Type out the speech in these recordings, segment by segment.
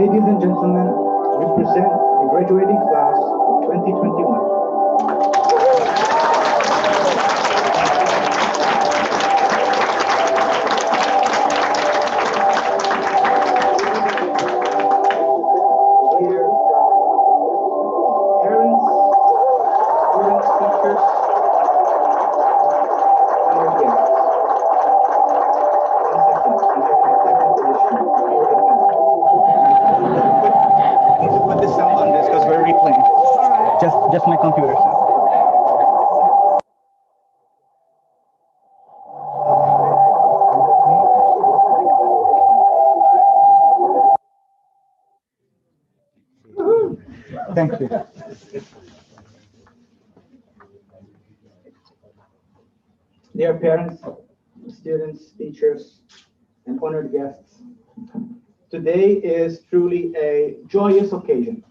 Ladies and gentlemen, we present the graduating class of 2021. Dear parents, students, teachers, and our guests. One second, we have a technical issue. Need to put the sound on this because we're replaying. Just my computer sound. Thank you. Dear parents, students, teachers, and honored guests, today is truly a joyous occasion.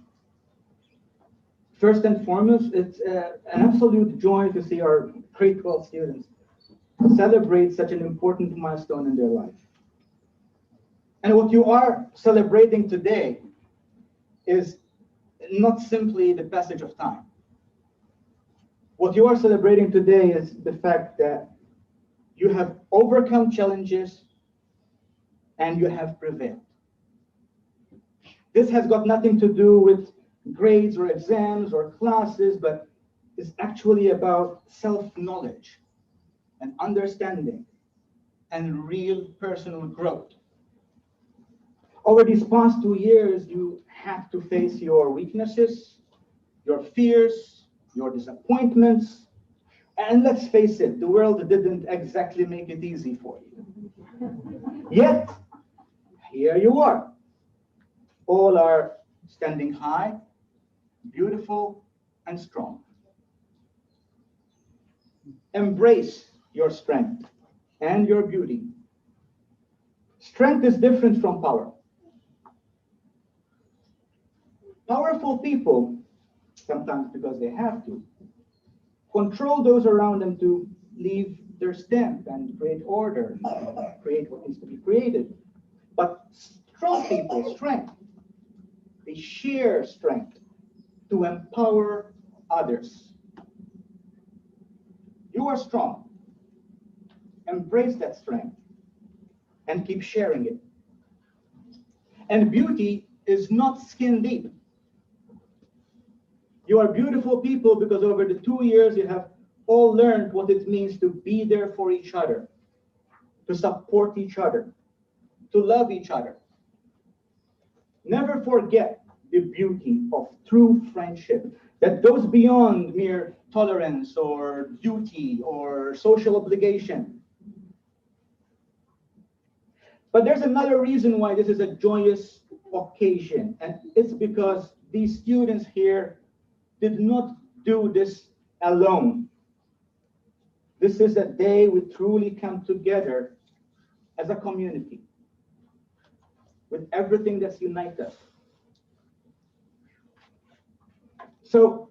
First and foremost, it's an absolute joy to see our grade 12 students celebrate such an important milestone in their life. And what you are celebrating today is not simply the passage of time. What you are celebrating today is the fact that you have overcome challenges and you have prevailed. This has got nothing to do with grades or exams or classes, but it's actually about self-knowledge and understanding and real personal growth. Over these past 2 years, you have to face your weaknesses, your fears, your disappointments, and let's face it, the world didn't exactly make it easy for you. Yet, here you are. All are standing high, beautiful, and strong. Embrace your strength and your beauty. Strength is different from power. Powerful people, sometimes because they have to, control those around them to leave their stamp and create order, create what needs to be created. But strong people, strength, they share strength to empower others. You are strong. Embrace that strength and keep sharing it. And beauty is not skin deep. You are beautiful people because over the 2 years you have all learned what it means to be there for each other, to support each other, to love each other. Never forget the beauty of true friendship that goes beyond mere tolerance or duty or social obligation. But there's another reason why this is a joyous occasion, and it's because these students here did not do this alone. This is a day we truly come together as a community with everything that's unites us. So,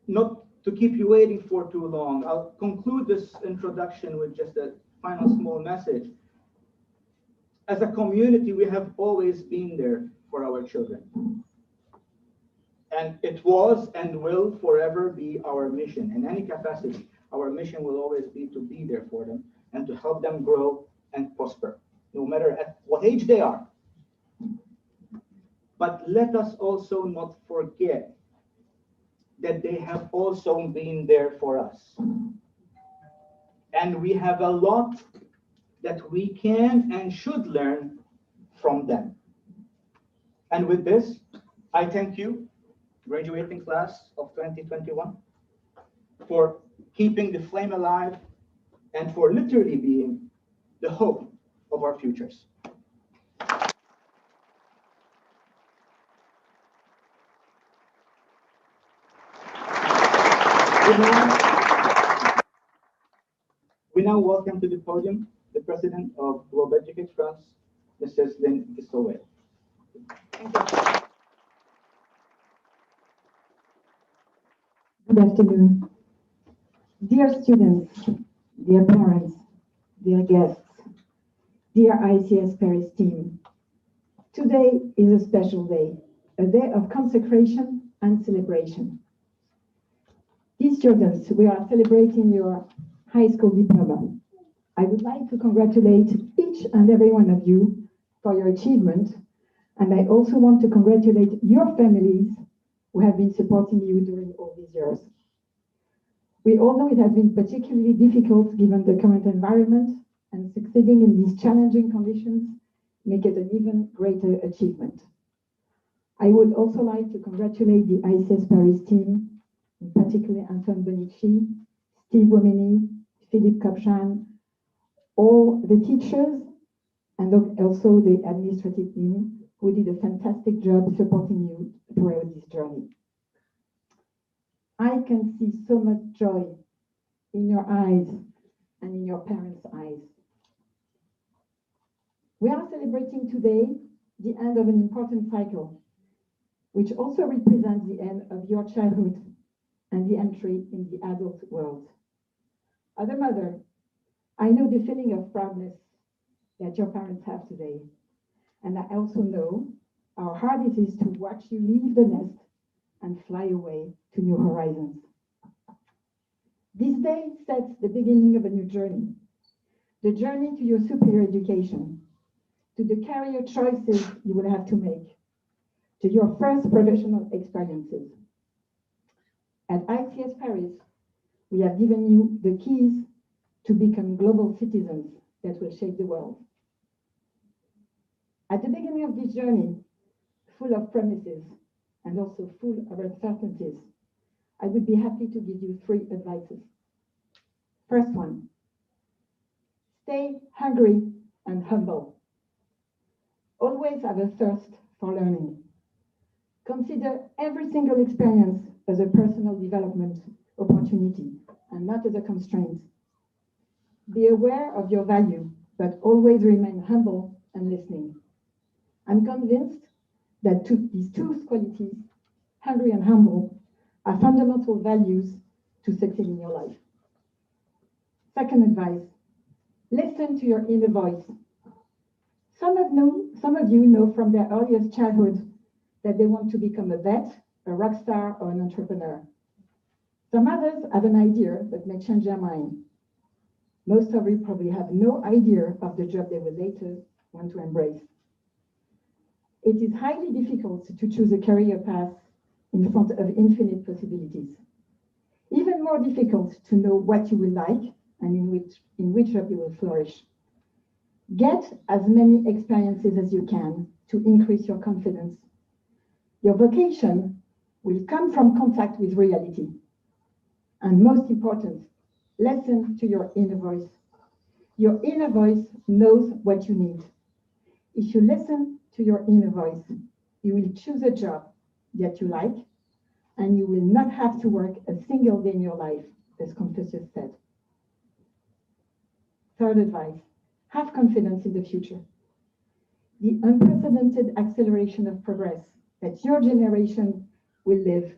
not to keep you waiting for too long, I'll conclude this introduction with just a final small message. As a community, we have always been there for our children. And it was and will forever be our mission in any capacity. Our mission will always be to be there for them and to help them grow and prosper, no matter at what age they are. But let us also not forget that they have also been there for us. And we have a lot that we can and should learn from them. And with this, I thank you, graduating class of 2021, for keeping the flame alive and for literally being the hope of our futures. We now welcome to the podium the president of Globe Educate France, Mrs. Lynn Gisowel. Good afternoon. Dear students, dear parents, dear guests, dear ICS Paris team, Today is a special day, a day of consecration and celebration. Dear students, we are celebrating your high school diploma. I would like to congratulate each and every one of you for your achievement, and I also want to congratulate your families who have been supporting you during all these years. We all know it has been particularly difficult given the current environment, and succeeding in these challenging conditions make it an even greater achievement. I would also like to congratulate the ICS Paris team, in particular Anton Bonici, Steve Womeny, Philippe Kopchan, all the teachers, and also the administrative team who did a fantastic job supporting you throughout this journey. I can see so much joy in your eyes and in your parents' eyes. We are celebrating today the end of an important cycle, which also represents the end of your childhood and the entry in the adult world. As a mother, I know the feeling of proudness that your parents have today. And I also know how hard it is to watch you leave the nest and fly away to new horizons. This day sets the beginning of a new journey, the journey to your superior education, to the career choices you will have to make, to your first professional experiences. At ICS Paris, we have given you the keys to become global citizens that will shape the world. At the beginning of this journey, full of promises and also full of uncertainties, I would be happy to give you 3 advices. First one, stay hungry and humble. Always have a thirst for learning. Consider every single experience as a personal development opportunity and not as a constraint. Be aware of your value, but always remain humble and listening. I'm convinced that these 2 qualities, hungry and humble, are fundamental values to succeed in your life. Second advice, listen to your inner voice. Some of you know from their earliest childhood that they want to become a vet, a rock star, or an entrepreneur. Some others have an idea but may change their mind. Most of you probably have no idea of the job they will later want to embrace. It is highly difficult to choose a career path in front of infinite possibilities. Even more difficult to know what you will like and in which job you will flourish. Get as many experiences as you can to increase your confidence. Your vocation will come from contact with reality. And most important, listen to your inner voice. Your inner voice knows what you need. If you listen to your inner voice, you will choose a job that you like, and you will not have to work a single day in your life, as Confucius said. Third advice, have confidence in the future. The unprecedented acceleration of progress that your generation will live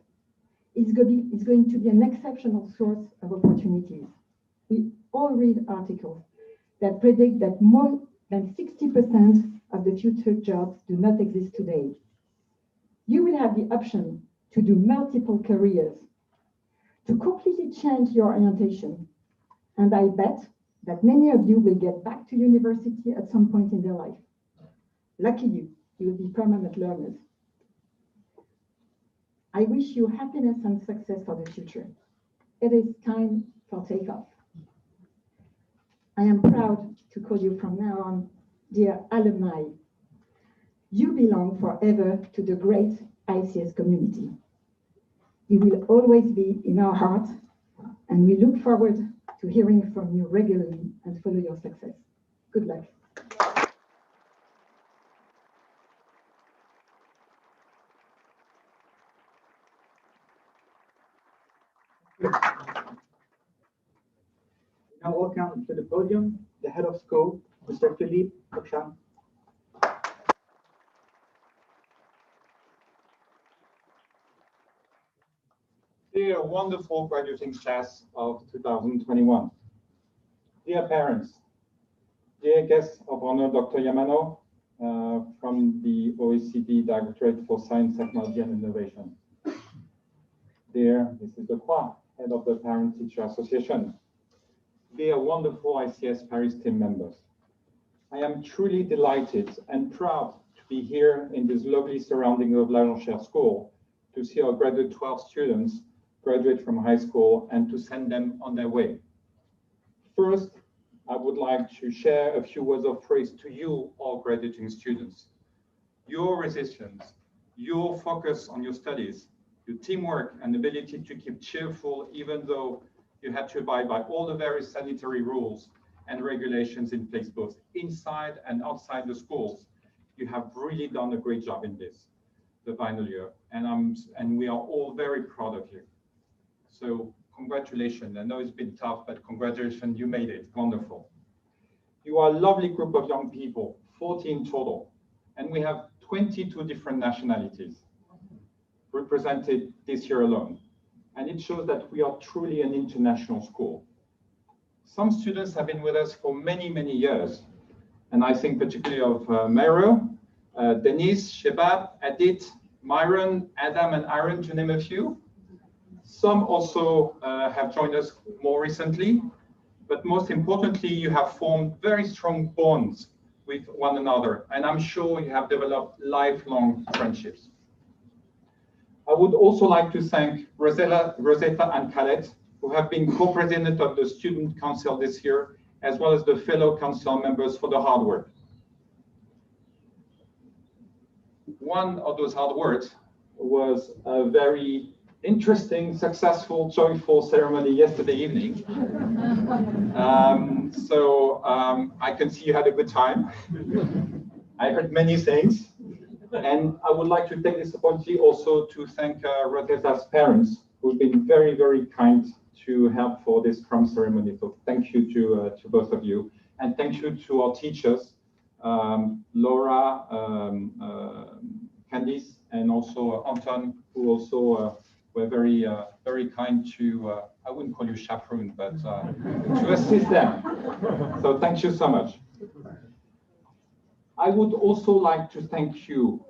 is going to be an exceptional source of opportunities. We all read articles that predict that more than 60% of the future jobs do not exist today. You will have the option to do multiple careers, to completely change your orientation. And I bet that many of you will get back to university at some point in their life. Lucky you, you will be permanent learners. I wish you happiness and success for the future. It is time for takeoff. I am proud to call you from now on, dear alumni. You belong forever to the great ICS community. You will always be in our heart, and we look forward to hearing from you regularly and follow your success. Good luck. Now welcome to the podium, the head of school, Mr. Philippe Kopchan. Dear wonderful graduating class of 2021, dear parents, dear guests of honor, Dr. Yamano, from the OECD Directorate for Science, Technology and Innovation. There, this is the Croix, head of the Parent Teacher Association. They are wonderful ICS Paris team members. I am truly delighted and proud to be here in this lovely surrounding of La Jonchère School to see our graduate 12 students graduate from high school and to send them on their way. First, I would like to share a few words of praise to you, all graduating students. Your resilience, your focus on your studies, your teamwork and ability to keep cheerful even though you had to abide by all the various sanitary rules and regulations in place both inside and outside the schools. You have really done a great job in this, the final year, and we are all very proud of you. So congratulations. I know it's been tough, but congratulations, you made it. Wonderful. You are a lovely group of young people, 40 in total, and we have 22 different nationalities represented this year alone. And it shows that we are truly an international school. Some students have been with us for many, many years. And I think particularly of Mero, Denise, Shebab, Adit, Myron, Adam, and Aaron, to name a few. Some also have joined us more recently. But most importantly, you have formed very strong bonds with one another. And I'm sure you have developed lifelong friendships. I would also like to thank Rosetta and Khaled, who have been co-president of the Student Council this year, as well as the fellow council members for the hard work. One of those hard works was a very interesting, successful, joyful ceremony yesterday evening. I can see you had a good time. I heard many things. And I would like to take this opportunity also to thank Rosetta's parents, who've been very, very kind to help for this prom ceremony. So thank you to both of you. And thank you to our teachers, Laura, Candice, and also Anton, who also were very, very kind to, I wouldn't call you chaperone, but to assist them. So thank you so much. I would also like to thank you,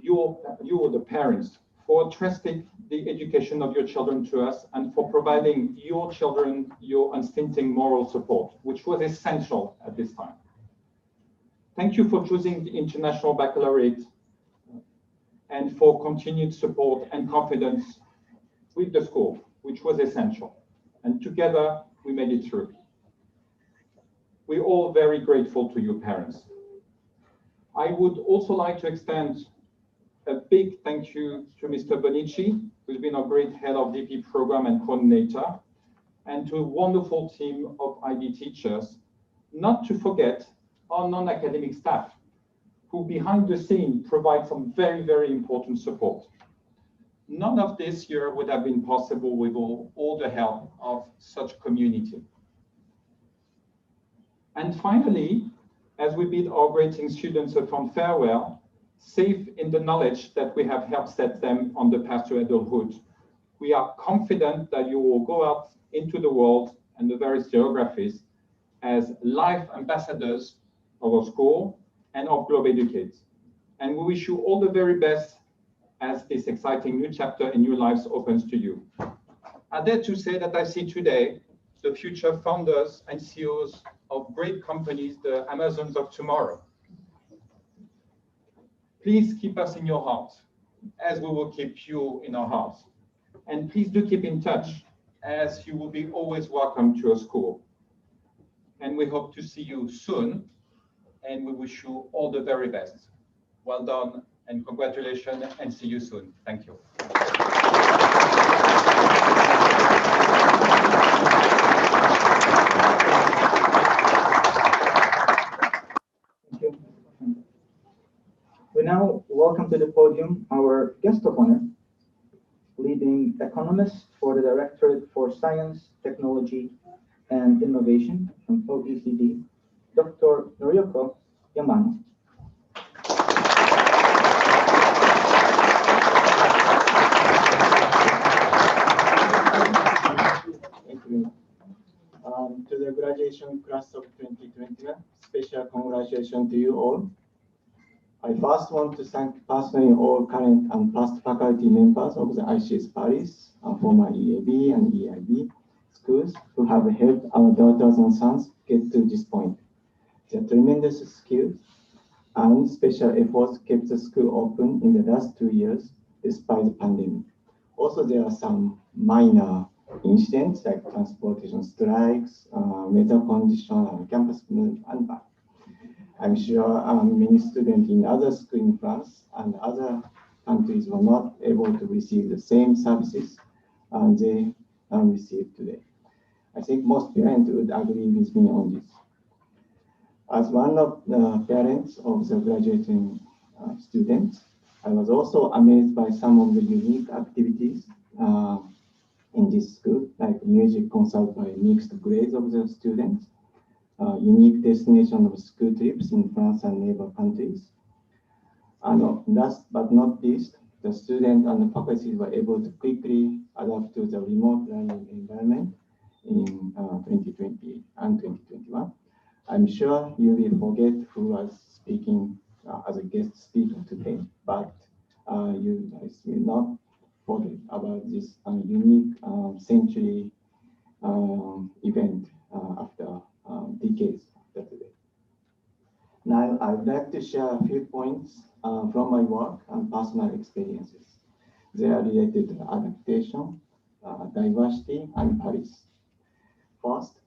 the parents, for trusting the education of your children to us and for providing your children your unstinting moral support, which was essential at this time. Thank you for choosing the International Baccalaureate and for continued support and confidence with the school, which was essential. And together, we made it through. We're all very grateful to you, parents. I would also like to extend a big thank you to Mr. Bonici, who's been our great head of DP program and coordinator, and to a wonderful team of IB teachers, not to forget our non-academic staff, who behind the scene provide some very, very important support. None of this year would have been possible with all the help of such community. And finally, as we bid our graduating students a fond farewell, safe in the knowledge that we have helped set them on the path to adulthood, we are confident that you will go out into the world and the various geographies as life ambassadors of our school and of Globe Educate. And we wish you all the very best as this exciting new chapter in your lives opens to you. I dare to say that I see today the future founders and CEOs of great companies, the Amazons of tomorrow. Please keep us in your hearts, as we will keep you in our hearts. And please do keep in touch, as you will be always welcome to our school. And we hope to see you soon, and we wish you all the very best. Well done, and congratulations, and see you soon. Thank you. We now welcome to the podium our guest of honor, leading economist for the Directorate for Science, Technology, and Innovation from OECD, Dr. Noriyuko Yamano. Thank you. To the graduation class of 2021, special congratulations to you all. I first want to thank personally all current and past faculty members of the ICS Paris, former EAB and EIB schools who have helped our daughters and sons get to this point. Their tremendous skills and special efforts kept the school open in the last 2 years despite the pandemic. Also, there are some minor incidents like transportation strikes, weather conditions, and campus move and back. I'm sure many students in other schools in France and other countries were not able to receive the same services they receive today. I think most parents would agree with me on this. As one of the parents of the graduating students, I was also amazed by some of the unique activities in this school, like music concert by mixed grades of the students, unique destination of school trips in France and neighbor countries. And last but not least, the students and the faculty were able to quickly adapt to the remote learning environment in 2020 and 2021. I'm sure you will forget who was speaking as a guest speaker today, but you guys will not forget about this unique century event after decades after today. Now, I'd like to share a few points from my work and personal experiences. They are related to adaptation, diversity, and Paris. First,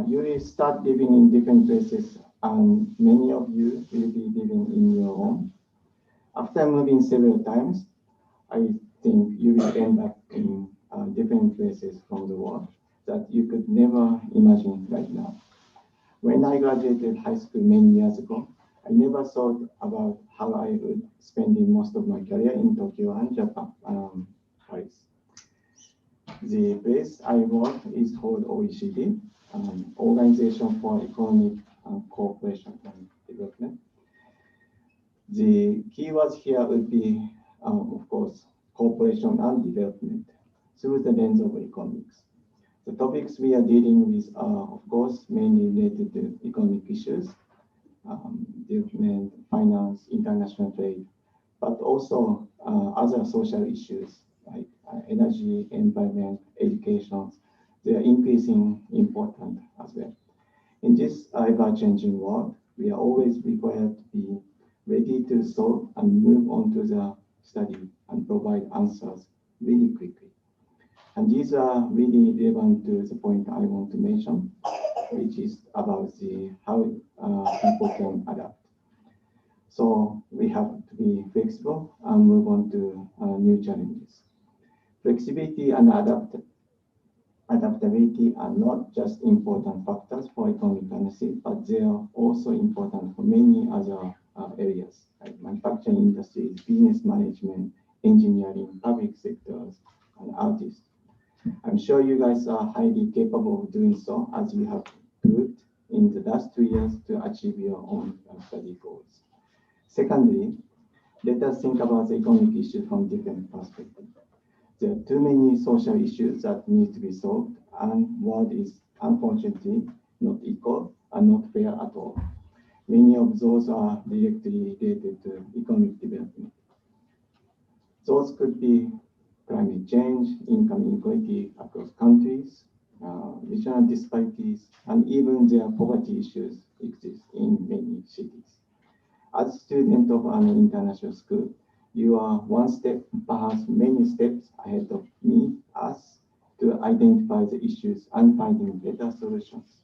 you will start living in different places, and many of you will be living in your home. After moving several times, I think you will end up in different places from the world that you could never imagine right now. When I graduated high school many years ago, I never thought about how I would spend most of my career in Tokyo and Japan, Paris. The place I work is called OECD, Organization for Economic Cooperation and Development. The keywords here would be, of course, cooperation and development through the lens of economics. The topics we are dealing with are, of course, mainly related to economic issues, development, finance, international trade, but also other social issues like energy, environment, education. They are increasing important as well. In this ever-changing world, we are always required to be ready to solve and move on to the study and provide answers really quickly. And these are really relevant to the point I want to mention, which is about how people can adapt. So we have to be flexible and move on to new challenges. Flexibility and adaptability are not just important factors for economic analysis, but they are also important for many other areas, like manufacturing industries, business management, engineering, public sectors, and artists. I'm sure you guys are highly capable of doing so, as you have proved in the last 2 years to achieve your own study goals. Secondly, let us think about the economic issues from different perspectives. There are too many social issues that need to be solved, and world is unfortunately not equal and not fair at all. Many of those are directly related to economic development. Those could be climate change, income inequality across countries, regional disparities, and even their poverty issues exist in many cities. As a student of an international school, you are one step, perhaps many steps ahead of me, us, to identify the issues and finding better solutions.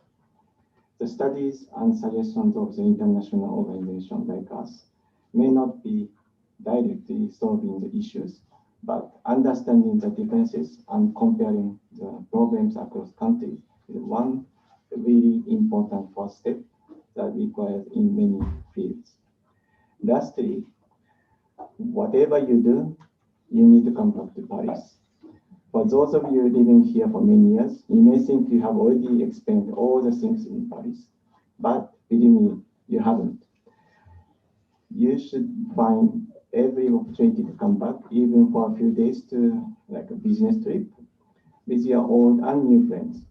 The studies and suggestions of the international organization like us may not be directly solving the issues, but understanding the differences and comparing the problems across countries is one really important first step that requires in many fields. Lastly, whatever you do, you need to come back to Paris. For those of you living here for many years, you may think you have already explained all the things in Paris, but believe me, you haven't. You should find every opportunity to come back, even for a few days to like a business trip with your old and new friends.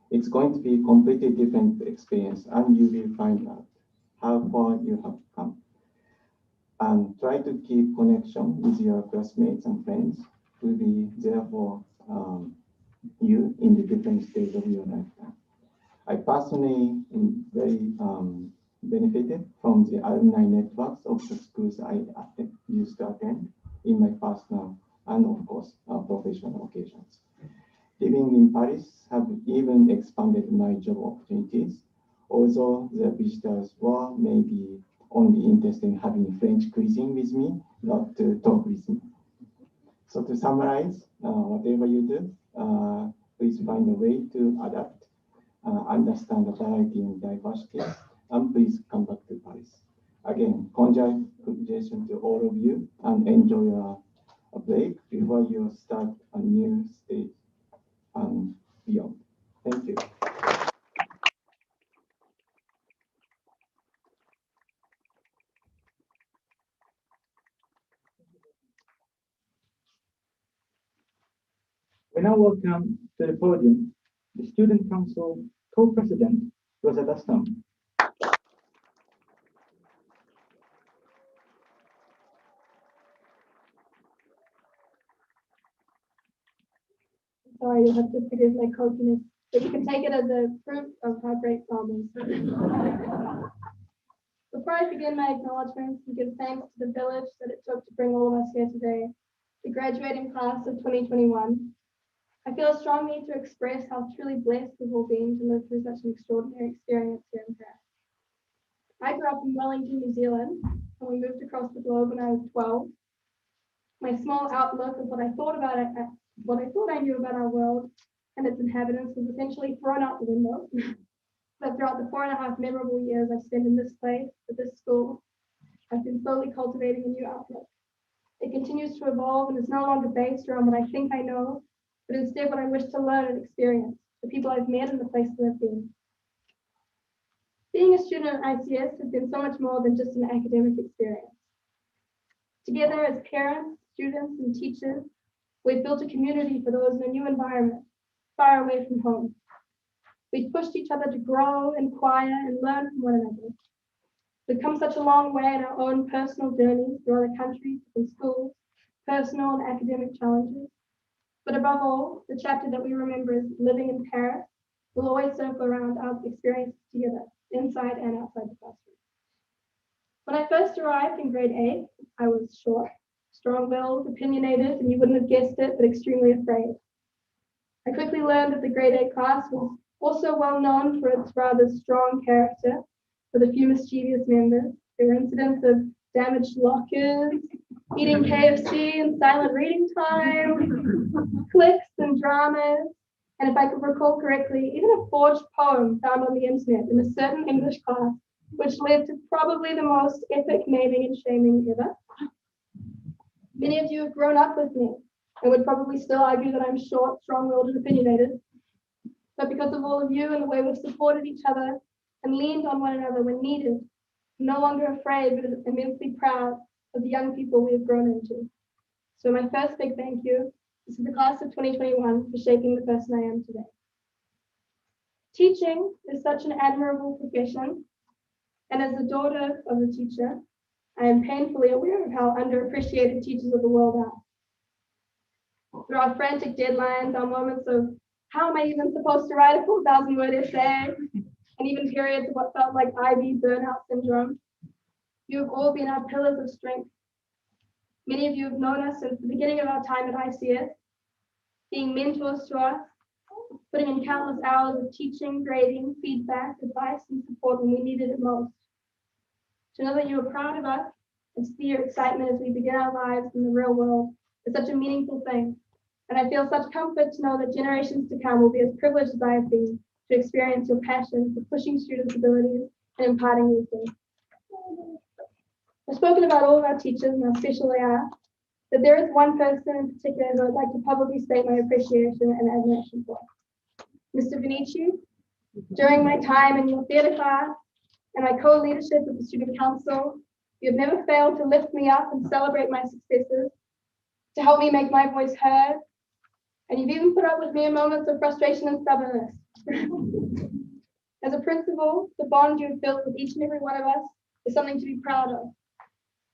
It's going to be a completely different experience, and you will find out how far you have come. and try to keep connection with your classmates and friends to be there for you in the different stage of your lifetime. I personally am very benefited from the alumni networks of the schools I used to attend in my personal and, of course, professional occasions. Living in Paris have even expanded my job opportunities, although the visitors were maybe only interested in having French cuisine with me, not to talk with me. So to summarize, whatever you do, please find a way to adapt, understand the variety and diversity, and please come back to Paris. Again, congratulations to all of you, and enjoy a break before you start a new stage and beyond. Thank you. We now welcome to the podium the Student Council Co-President, Rosetta Stone. Sorry, you'll have to forgive my cokiness, but you can take it as a proof of how great Bob is. Before I begin my acknowledgements and give thanks to the village that it took to bring all of us here today, the graduating class of 2021, I feel a strong need to express how truly blessed we've all been to live through such an extraordinary experience here in Paris. I grew up in Wellington, New Zealand, and we moved across the globe when I was 12. My small outlook of what I thought I knew about our world and its inhabitants was essentially thrown out the window. But throughout the 4.5 memorable years I've spent in this place, at this school, I've been slowly cultivating a new outlook. It continues to evolve and is no longer based around what I think I know, but instead what I wish to learn and experience, the people I've met and the places I've been. Being a student at ICS has been so much more than just an academic experience. Together as parents, students, and teachers, we've built a community for those in a new environment, far away from home. We've pushed each other to grow, inquire, and learn from one another. We've come such a long way in our own personal journeys through other countries and schools, personal and academic challenges. But above all, the chapter that we remember as living in Paris will always circle around our experiences together, inside and outside the classroom. When I first arrived in grade 8, I was short, strong-willed, opinionated, and you wouldn't have guessed it, but extremely afraid. I quickly learned that the grade 8 class was also well known for its rather strong character, with a few mischievous members. There were incidents of damaged lockers, eating KFC and silent reading time, cliques and dramas, and if I could recall correctly, even a forged poem found on the internet in a certain English class, which led to probably the most epic naming and shaming ever. Many of you have grown up with me and would probably still argue that I'm short, strong-willed, and opinionated. But because of all of you and the way we've supported each other and leaned on one another when needed, I'm no longer afraid, but immensely proud of the young people we have grown into. So my first big thank you is to the class of 2021 for shaping the person I am today. Teaching is such an admirable profession, and as the daughter of a teacher, I am painfully aware of how underappreciated teachers of the world are. Through our frantic deadlines, our moments of how am I even supposed to write a 4,000-word essay, and even periods of what felt like IB burnout syndrome, you have all been our pillars of strength. Many of you have known us since the beginning of our time at ICS, being mentors to us, putting in countless hours of teaching, grading, feedback, advice, and support when we needed it most. To know that you are proud of us and see your excitement as we begin our lives in the real world is such a meaningful thing. And I feel such comfort to know that generations to come will be as privileged as I have been to experience your passion for pushing students' abilities and imparting wisdom. I've spoken about all of our teachers and how special they are, but there is one person in particular who I'd like to publicly state my appreciation and admiration for. Mr. Vinici, during my time in your theatre class and my co-leadership of the student council, you have never failed to lift me up and celebrate my successes, to help me make my voice heard, and you've even put up with me in moments of frustration and stubbornness. As a principal, the bond you have built with each and every one of us is something to be proud of.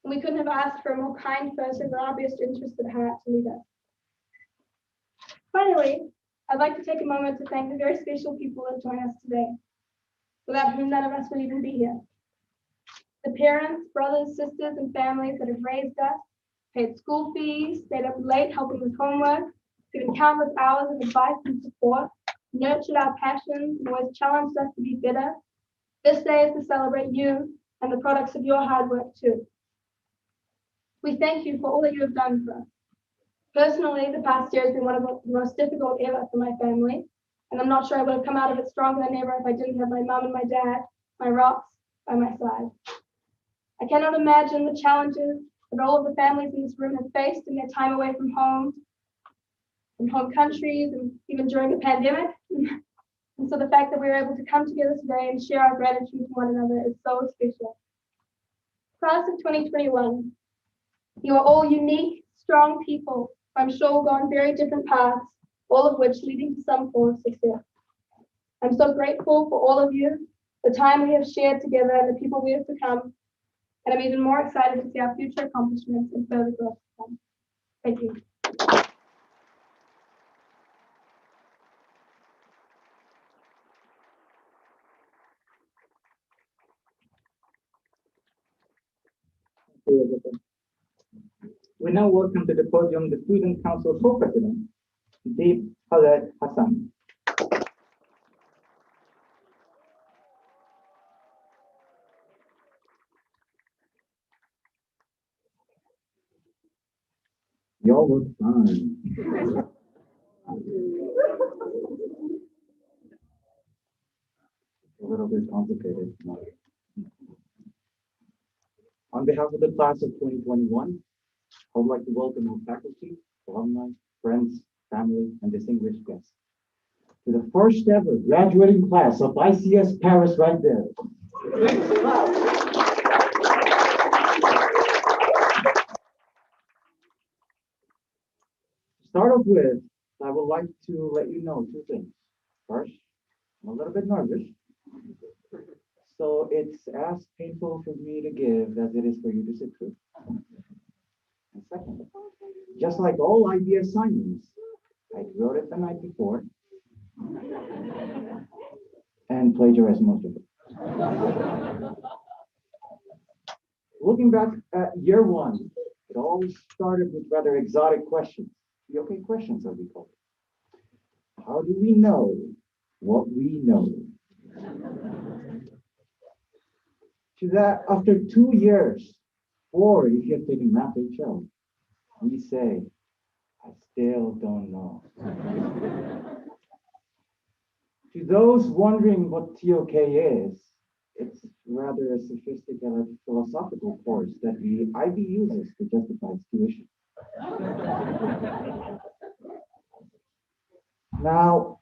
And we couldn't have asked for a more kind person with our best interests at heart to lead us. Finally, I'd like to take a moment to thank the very special people that join us today, without whom none of us would even be here. The parents, brothers, sisters, and families that have raised us, paid school fees, stayed up late helping with homework, given countless hours of advice and support, nurtured our passions, and always challenged us to be better. This day is to celebrate you and the products of your hard work too. We thank you for all that you have done for us. Personally, the past year has been one of the most difficult ever for my family, and I'm not sure I would have come out of it stronger than ever if I didn't have my mum and my dad, my rocks, by my side. I cannot imagine the challenges that all of the families in this room have faced in their time away from home countries, and even during the pandemic. And so the fact that we were able to come together today and share our gratitude to one another is so special. Class of 2021, you are all unique, strong people, I'm sure will go on very different paths, all of which leading to some form of success. I'm so grateful for all of you, the time we have shared together and the people we have become, and I'm even more excited to see our future accomplishments and further growth to come. Thank you. We now welcome to the podium the Student Council Co-President, Deep Khaled Hassan. Y'all look fine. A little bit complicated. On behalf of the class of 2021, I would like to welcome our faculty, alumni, friends, family, and distinguished guests to the first ever graduating class of ICS Paris right there. To start off with, I would like to let you know two things. First, I'm a little bit nervous, so it's as painful for me to give as it is for you to sit through. And second, just like all IB assignments, I wrote it the night before and plagiarized most of it. Looking back at year one, it all started with rather exotic questions. The okay questions, as we call it. How do we know what we know? To that, after 2 years, or if you're taking math HL, we say, I still don't know. To those wondering what TOK is, it's rather a sophisticated philosophical course that the IB uses to justify its tuition. Now,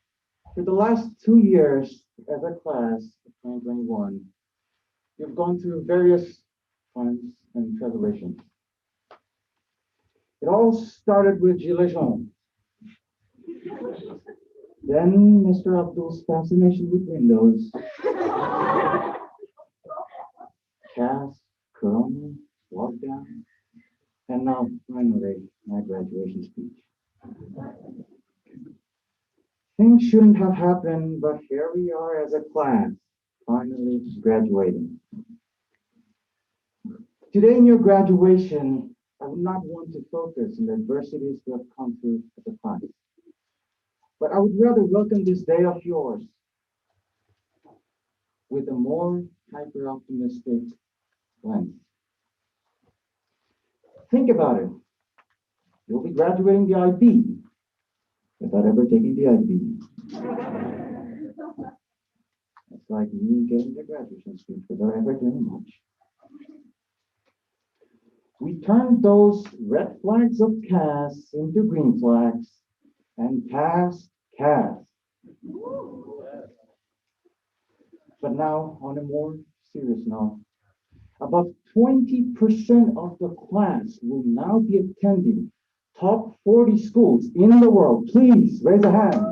for the last 2 years as a class of 2021, you've gone through various funds and tribulations. It all started with Gilets jaunes. Then Mr. Abdul's fascination with windows. CAS, Corona, lockdown, and now finally my graduation speech. Things shouldn't have happened, but here we are as a class, finally graduating. Today in your graduation, I would not want to focus on the adversities you have come through as a class, but I would rather welcome this day of yours with a more hyper-optimistic lens. Think about it. You'll be graduating the IB without ever taking the IB. It's like me getting the graduation speech without ever doing much. We turned those red flags of CAS into green flags and passed CAS. But now, on a more serious note, about 20% of the class will now be attending top 40 schools in the world. Please raise a hand.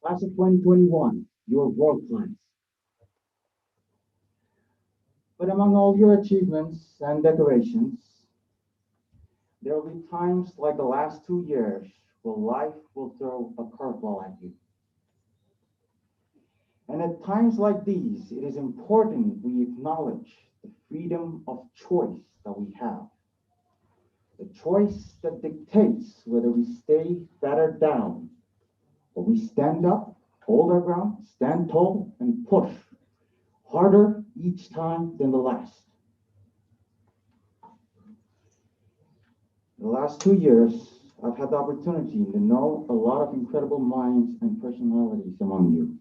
Class of 2021, You're world class. But among all your achievements and decorations, there will be times like the last 2 years where life will throw a curveball at you. And at times like these, it is important we acknowledge the freedom of choice that we have. The choice that dictates whether we stay battered down or we stand up, hold our ground, stand tall, and push harder each time than the last. The last 2 years, I've had the opportunity to know a lot of incredible minds and personalities among you.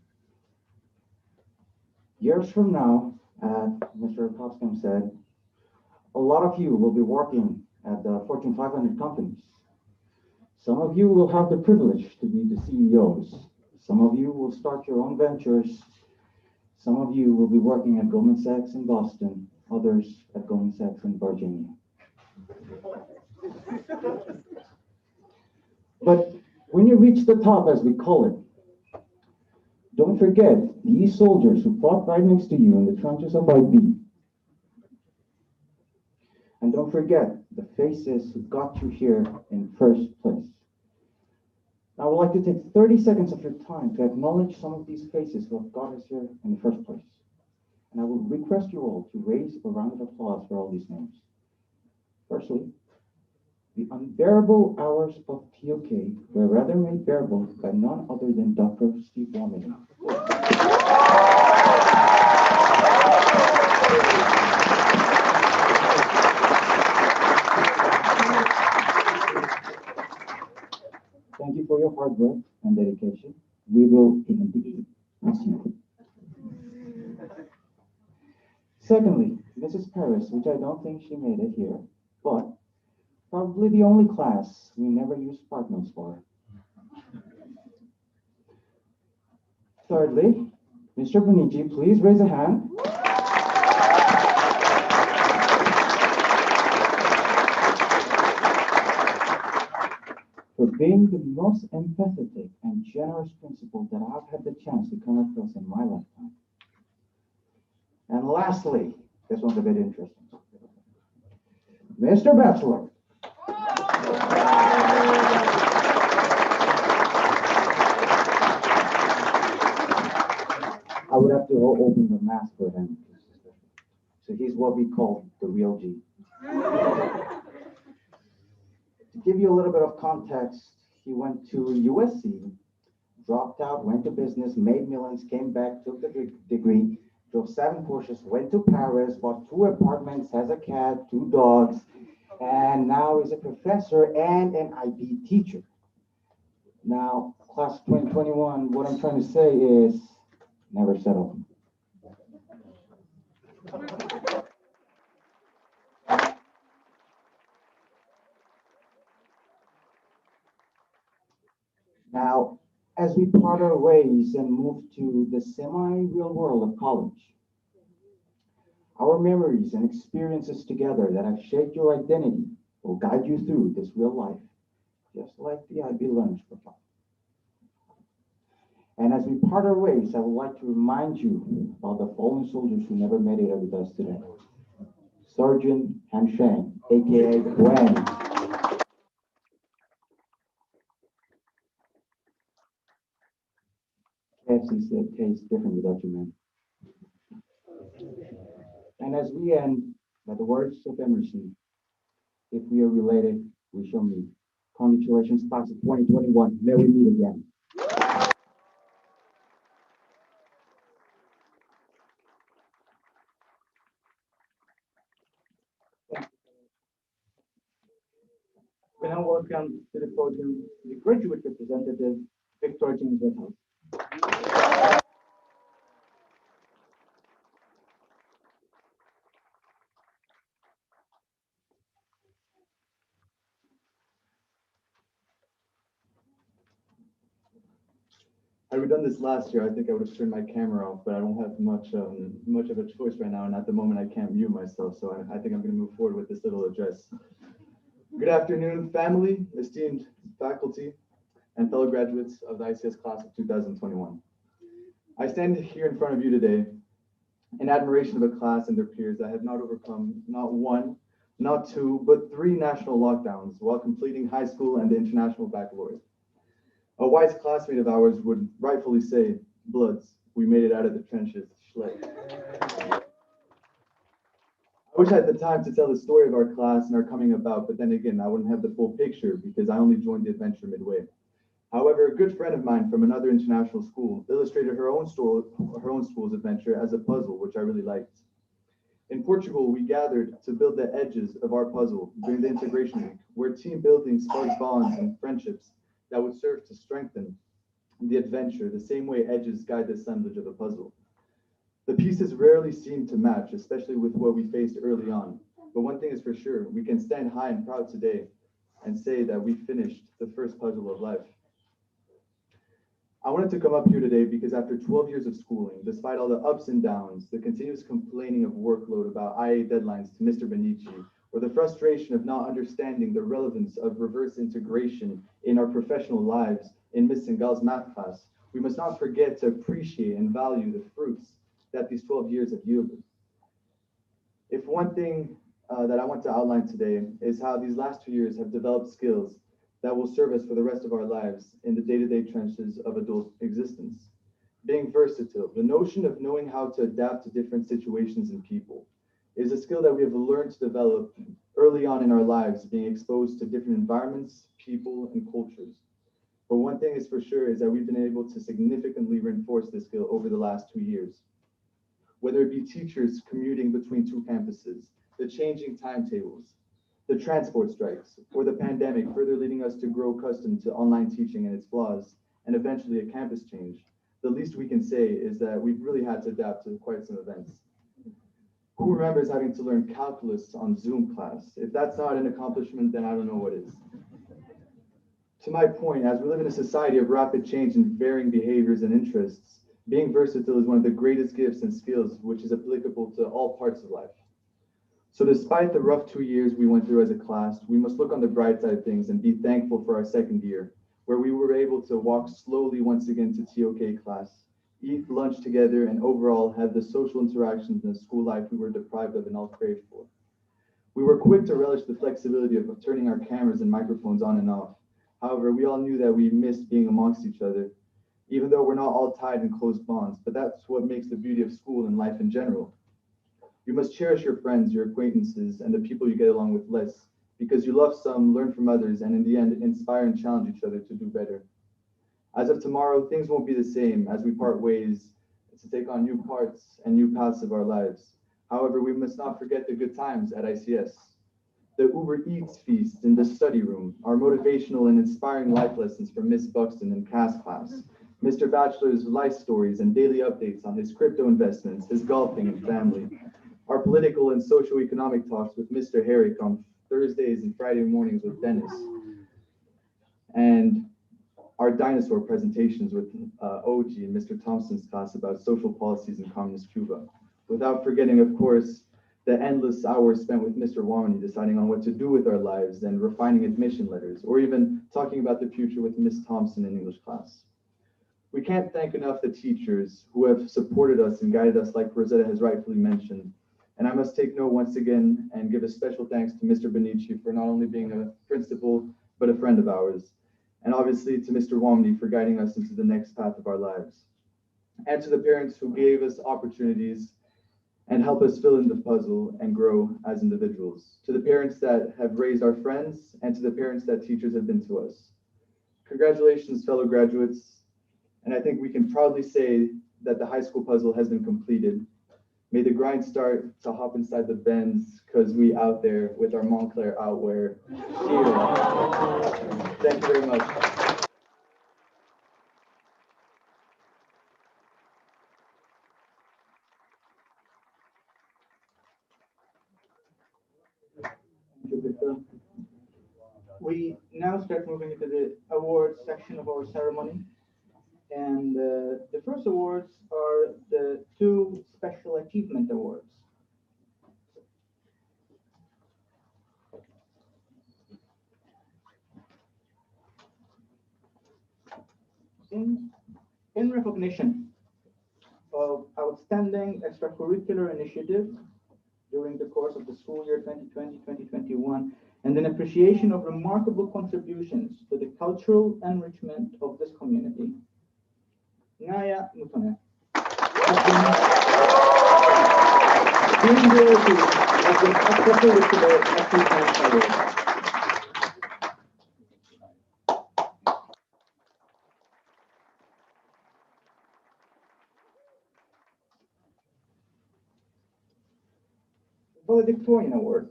Years from now, as Mr. Kopscom said, a lot of you will be working at the Fortune 500 companies. Some of you will have the privilege to be the CEOs. Some of you will start your own ventures. Some of you will be working at Goldman Sachs in Boston, others at Goldman Sachs in Virginia. But when you reach the top, as we call it, don't forget these soldiers who fought right next to you in the trenches of IB. And don't forget the faces who got you here in first place. I would like to take 30 seconds of your time to acknowledge some of these faces who have got us here in the first place. And I will request you all to raise a round of applause for all these names. Firstly, the unbearable hours of TOK were rather made bearable by none other than Dr. Steve Wommack. Thank you for your hard work and dedication. We will indeed miss you. Secondly, Mrs. Paris, which I don't think she made it here, but probably the only class we never used spark notes for. Thirdly, Mr. Bonici, please raise a hand. For being the most empathetic and generous principal that I've had the chance to come across in my lifetime. And lastly, this one's a bit interesting. Mr. Bachelor. I would have to open the mask for him. So he's what we call the real G. To give you a little bit of context, he went to USC, dropped out, went to business, made millions, came back, took the degree, drove 7 Porsches, went to Paris, bought 2 apartments, has a cat, 2 dogs, and now is a professor and an IB teacher. Now, class of 2021, what I'm trying to say is never settle. Now, as we part our ways and move to the semi-real world of college, our memories and experiences together that have shaped your identity will guide you through this real life, just like the IB lunch profile. And as we part our ways, I would like to remind you about the fallen soldiers who never made it with us today. Sergeant Han Sheng, aka Gwen. KFC said tastes different without you, man. And as we end, by the words of Emerson, if we are related, we shall meet. Congratulations, class of 2021. May we meet again. We now welcome to the podium the graduate representative, Victor James Whitehouse. Had we done this last year, I think I would have turned my camera off, but I don't have much of a choice right now, and at the moment I can't mute myself, so I think I'm going to move forward with this little address. Good afternoon, family, esteemed faculty, and fellow graduates of the ICS class of 2021. I stand here in front of you today in admiration of a class and their peers that have not overcome not one, not two, but three national lockdowns while completing high school and the international baccalaureate. A wise classmate of ours would rightfully say, "Bloods, we made it out of the trenches." Schley. I wish I had the time to tell the story of our class and our coming about, but then again, I wouldn't have the full picture because I only joined the adventure midway. However, a good friend of mine from another international school illustrated her own school's adventure as a puzzle, which I really liked. In Portugal, we gathered to build the edges of our puzzle during the integration week, where team building sparked bonds and friendships that would serve to strengthen the adventure the same way edges guide the assemblage of a puzzle. The pieces rarely seem to match, especially with what we faced early on. But one thing is for sure, we can stand high and proud today and say that we finished the first puzzle of life. I wanted to come up here today because after 12 years of schooling, despite all the ups and downs, the continuous complaining of workload about IA deadlines to Mr. Benici, or the frustration of not understanding the relevance of reverse integration in our professional lives in Ms. Singal's math class, we must not forget to appreciate and value the fruits that these 12 years have yielded. If one thing that I want to outline today is how these last 2 years have developed skills that will serve us for the rest of our lives in the day-to-day trenches of adult existence. Being versatile, the notion of knowing how to adapt to different situations and people, is a skill that we have learned to develop early on in our lives, being exposed to different environments, people, and cultures. But one thing is for sure is that we've been able to significantly reinforce this skill over the last 2 years. Whether it be teachers commuting between two campuses, the changing timetables, the transport strikes, or the pandemic further leading us to grow accustomed to online teaching and its flaws, and eventually a campus change, the least we can say is that we've really had to adapt to quite some events. Who remembers having to learn calculus on Zoom class? If that's not an accomplishment, then I don't know what is. To my point, as we live in a society of rapid change and varying behaviors and interests, being versatile is one of the greatest gifts and skills which is applicable to all parts of life. So despite the rough 2 years we went through as a class, we must look on the bright side of things and be thankful for our second year, where we were able to walk slowly once again to TOK class, eat lunch together, and overall have the social interactions in the school life we were deprived of and all craved for. We were quick to relish the flexibility of turning our cameras and microphones on and off. However, we all knew that we missed being amongst each other, even though we're not all tied in close bonds, but that's what makes the beauty of school and life in general. You must cherish your friends, your acquaintances, and the people you get along with less, because you love some, learn from others, and in the end, inspire and challenge each other to do better. As of tomorrow, things won't be the same as we part ways to take on new parts and new paths of our lives. However, we must not forget the good times at ICS. The Uber Eats feast in the study room, our motivational and inspiring life lessons from Miss Buxton in CAS class, Mr. Bachelor's life stories and daily updates on his crypto investments, his golfing and family, our political and socio-economic talks with Mr. Herrick on Thursdays and Friday mornings with Dennis, and our dinosaur presentations with OG and Mr. Thompson's class about social policies in communist Cuba. Without forgetting, of course, the endless hours spent with Mr. Warmany deciding on what to do with our lives and refining admission letters, or even talking about the future with Miss Thompson in English class. We can't thank enough the teachers who have supported us and guided us, like Rosetta has rightfully mentioned. And I must take note once again and give a special thanks to Mr. Benici for not only being a principal, but a friend of ours. And obviously to Mr. Womney for guiding us into the next path of our lives. And to the parents who gave us opportunities and help us fill in the puzzle and grow as individuals. To the parents that have raised our friends, and to the parents that teachers have been to us. Congratulations, fellow graduates. And I think we can proudly say that the high school puzzle has been completed. May the grind start to hop inside the Benz, because we out there with our Montclair outwear. Thank you very much. Thank you, Victor. We now start moving into the awards section of our ceremony. And the first awards are the 2 Special Achievement Awards. In recognition of outstanding extracurricular initiatives during the course of the school year 2020-2021, and an appreciation of remarkable contributions to the cultural enrichment of this community. Ngaya Mutone being worthy of the extracurricular achievement award. Valedictorian Award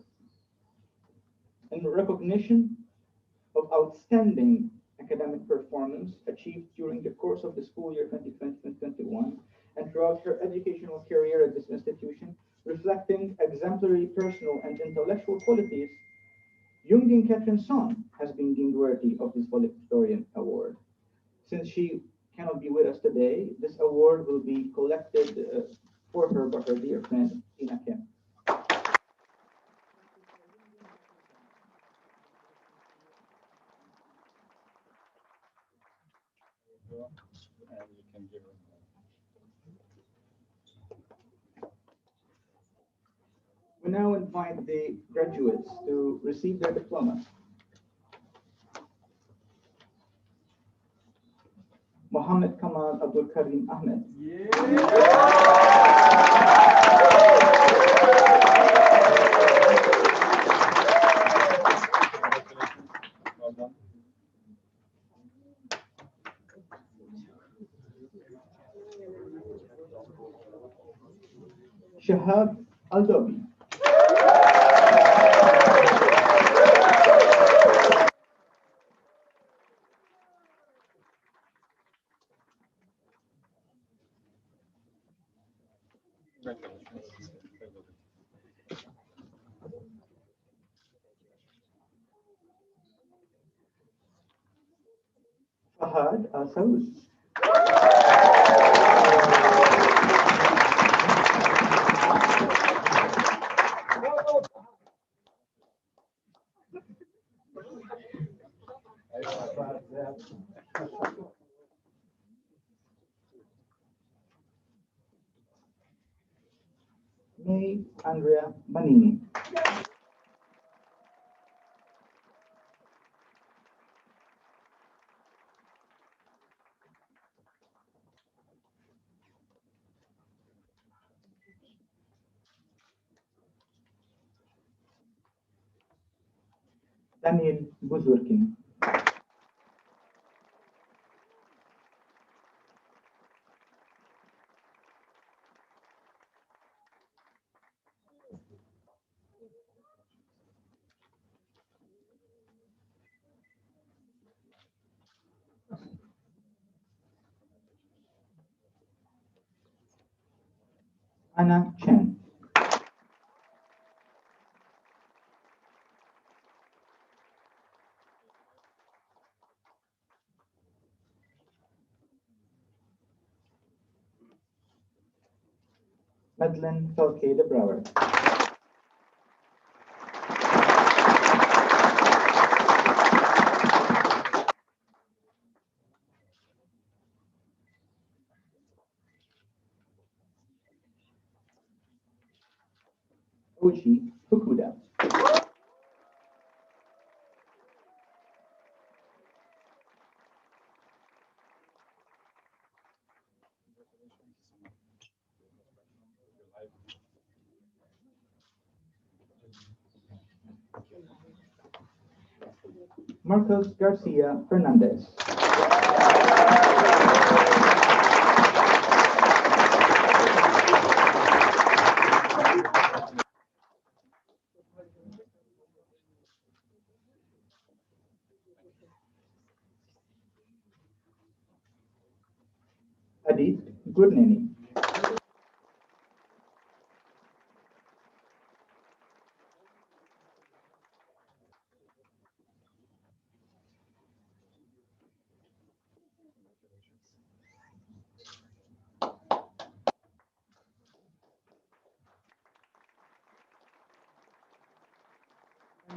in recognition of outstanding academic performance achieved during the course of the school year 2020-2021 and throughout her educational career at this institution, reflecting exemplary personal and intellectual qualities. Yungjin Ketrin Son has been deemed worthy of this valedictorian award. Since she cannot be with us today, this award will be collected for her by her dear friend Ina Kim. And you can give her. We now invite the graduates to receive their diplomas. Mohammed Kamal Abdul Karim Ahmed. Well done. Shahab Aldobi. Congratulations. Fahad Al-Saus. May Andrea Banini. Daniel Buzurkin. Anna Chen. Madeleine Falke de Brouwer. Ochi Fukuda. Marcos Garcia Fernandez. Adit Gurneni.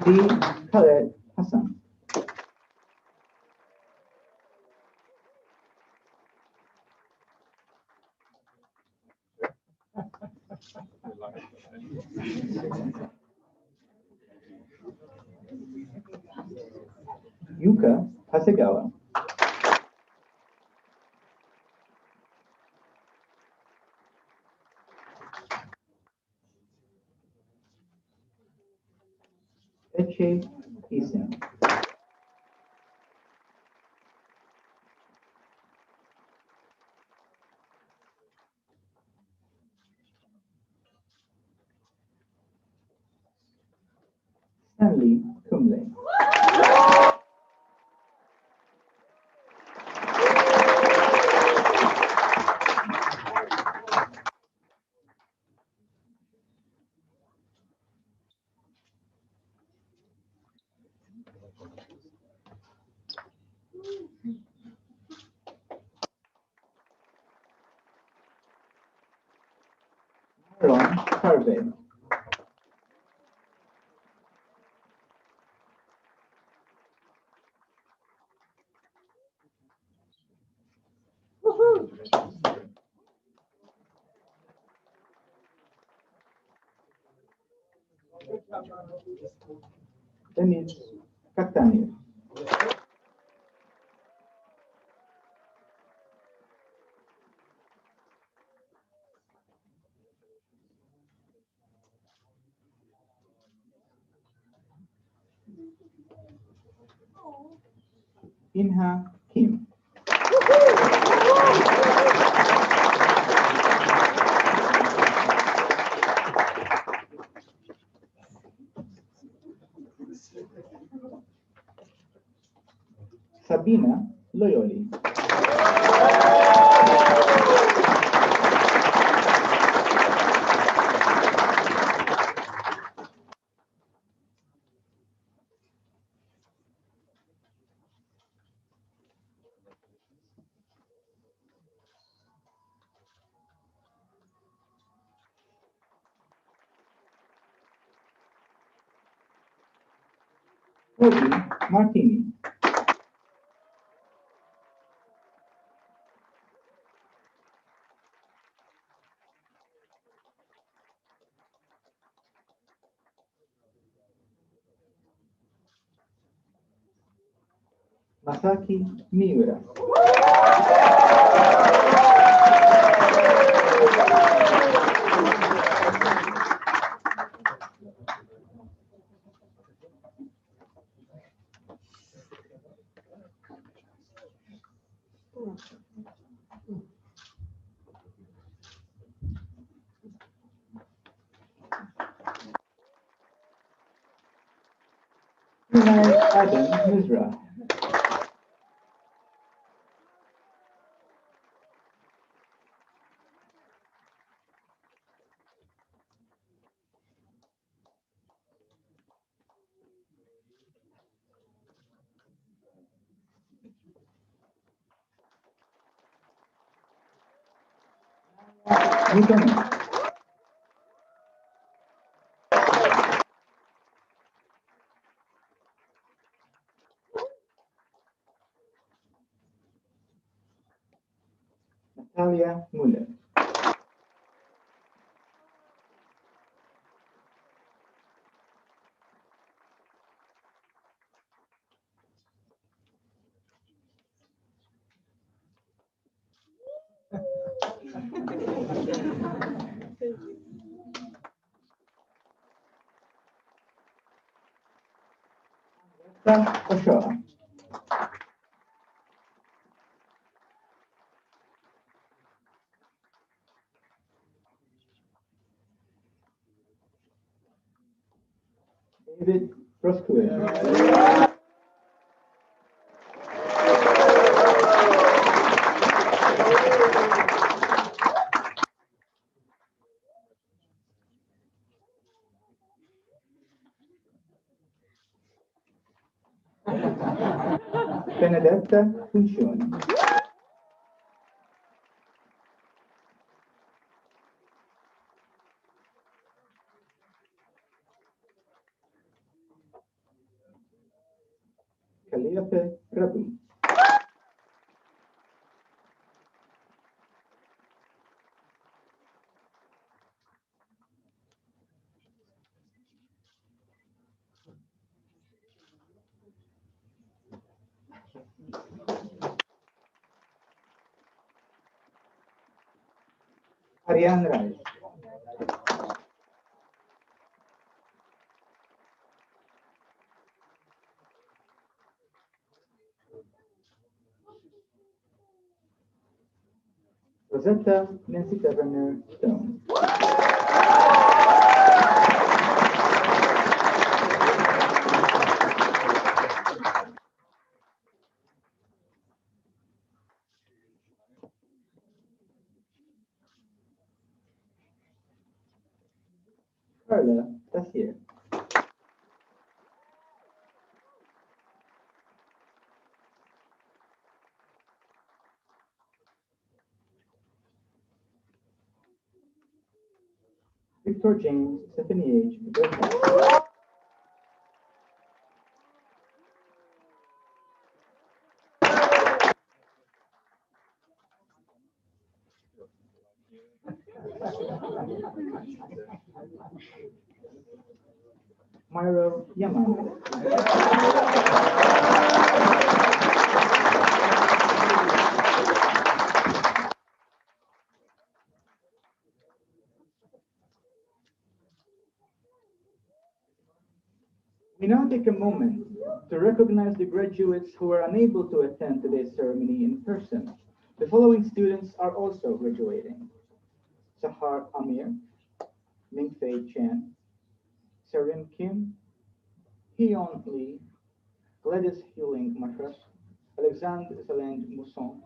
D. Khaled Hassan. Yuka Hasegawa. Eche Isen. Stanley Kumle. Ron Harvey. Dennis Catania. Inha Kim. Sabina Loyoli. Cody Martini. Masaki Miura. Kunal Adam Misra. Newton. Natalia Muller. Oshoa. David Proscuer. Benedetta Funcioni. Calliope Rabu. Ariane Rai. Rosetta Nancy Taverner Stone. Carla Tassier. Victor James Stephanie H. Bertrand. Myro Yamano. We now take a moment to recognize the graduates who were unable to attend today's ceremony in person. The following students are also graduating: Sahar Amir, Mingfei Chen, Serim Kim, Hyun Lee, Gladys Huling Matras, Alexandre Zalend Mousson,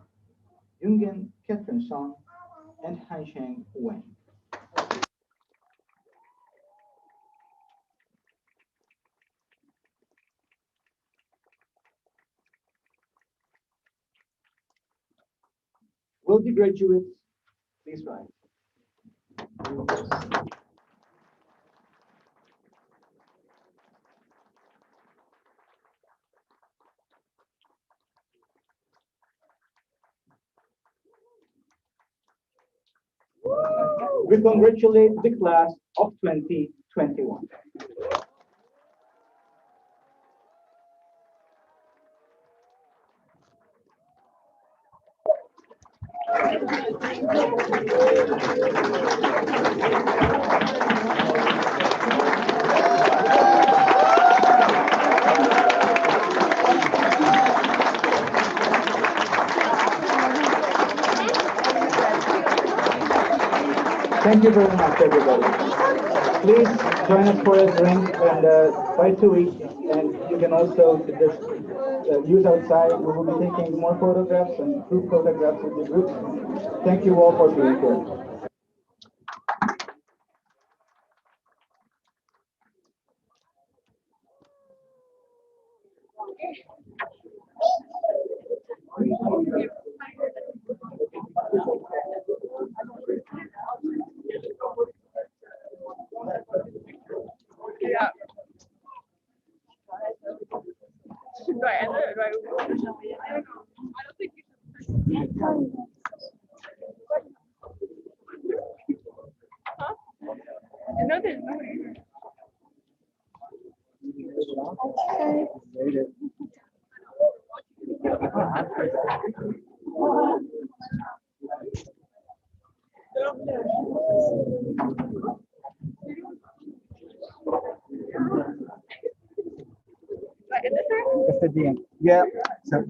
Yungen Catherine Song, and Hansheng Wang. Will the graduates please rise? We congratulate the class of 2021. Thank you very much, everybody. Please join us for a drink and buy to eat, and you can also just use outside. We will be taking more photographs and group photographs with the group. Thank you all for being here. Yeah. So.